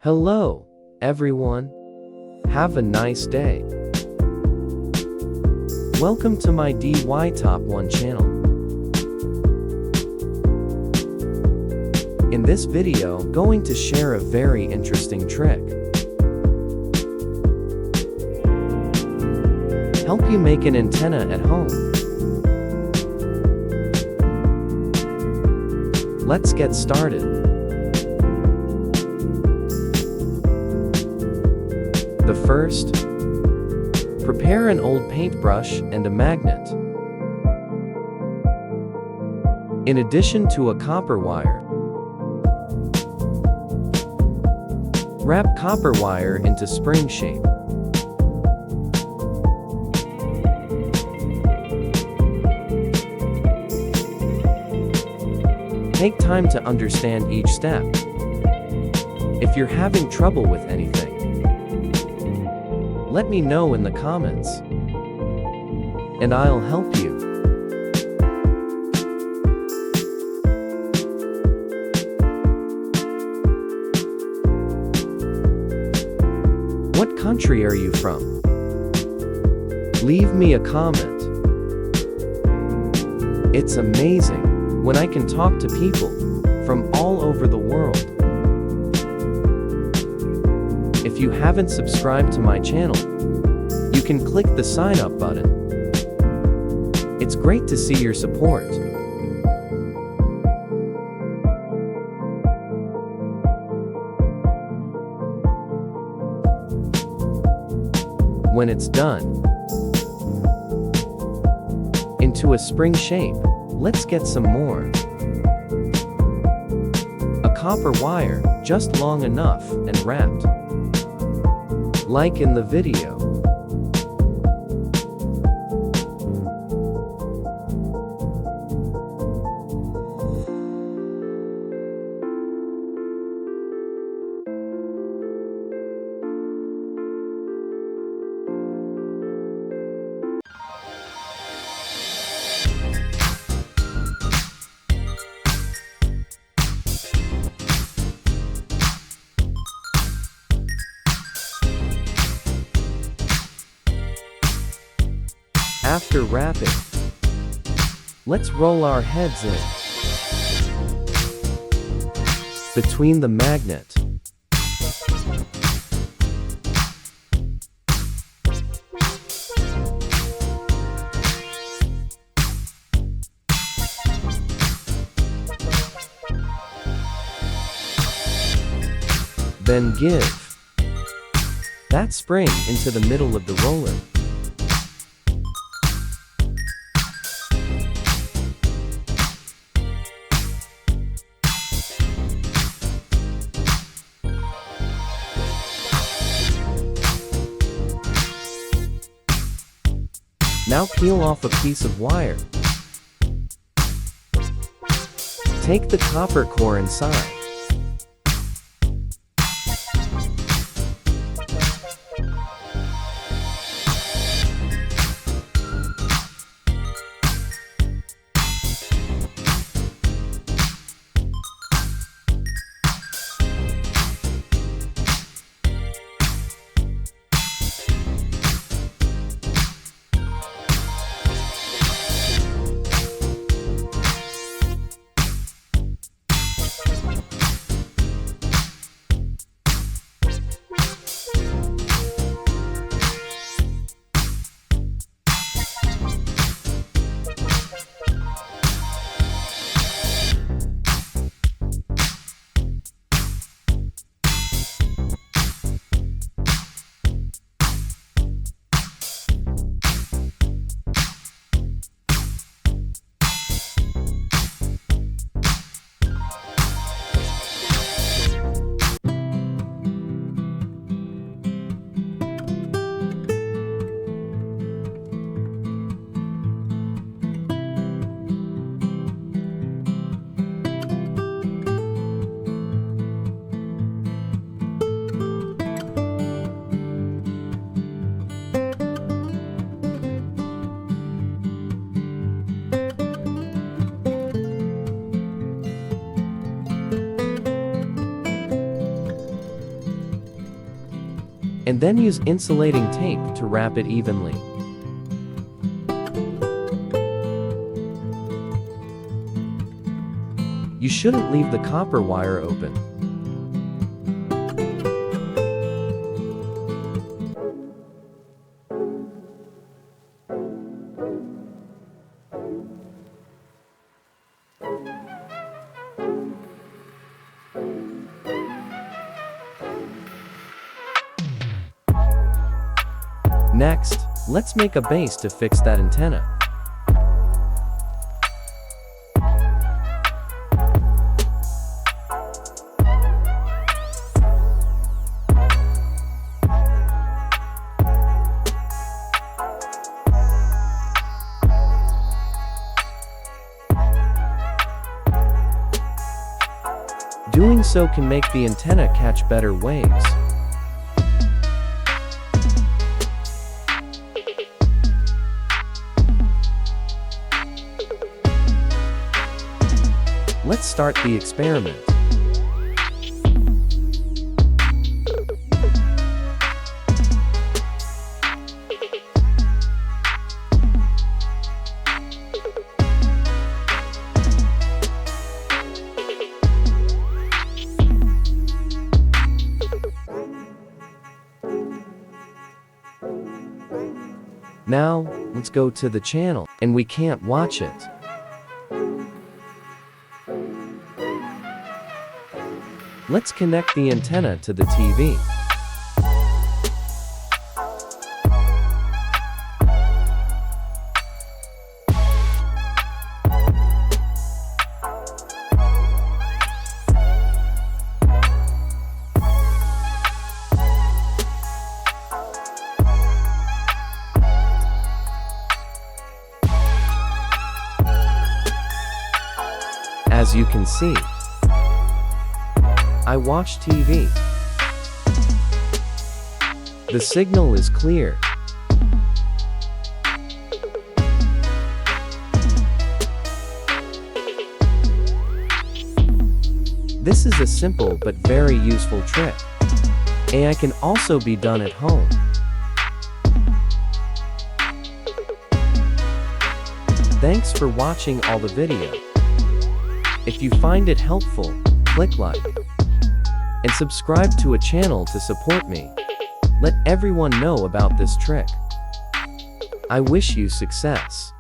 Hello, everyone. Have a nice day. Welcome to my DIY Top 1 channel. In this video, going to share a very interesting trick. Help you make an antenna at home. Let's get started. The first, prepare an old paintbrush and a magnet. In addition to a copper wire, wrap copper wire into spring shape. Take time to understand each step. If you're having trouble with anything, let me know in the comments, and I'll help you. What country are you from? Leave me a comment. It's amazing when I can talk to people from all over the world. If you haven't subscribed to my channel, you can click the sign up button. It's great to see your support. When it's done, into a spring shape, let's get some more. A copper wire, just long enough and wrapped, like in the video. After wrapping, let's roll our heads in between the magnet. Then give that spring into the middle of the roller. Now peel off a piece of wire. Take the copper core inside. And then use insulating tape to wrap it evenly. You shouldn't leave the copper wire open. Next, let's make a base to fix that antenna. Doing so can make the antenna catch better waves. Let's start the experiment. Now, let's go to the channel, and we can't watch it. Let's connect the antenna to the TV. As you can see, I watch TV. The signal is clear. This is a simple but very useful trick, and it can also be done at home. Thanks for watching all the video. If you find it helpful, click like and subscribe to a channel to support me. Let everyone know about this trick. I wish you success.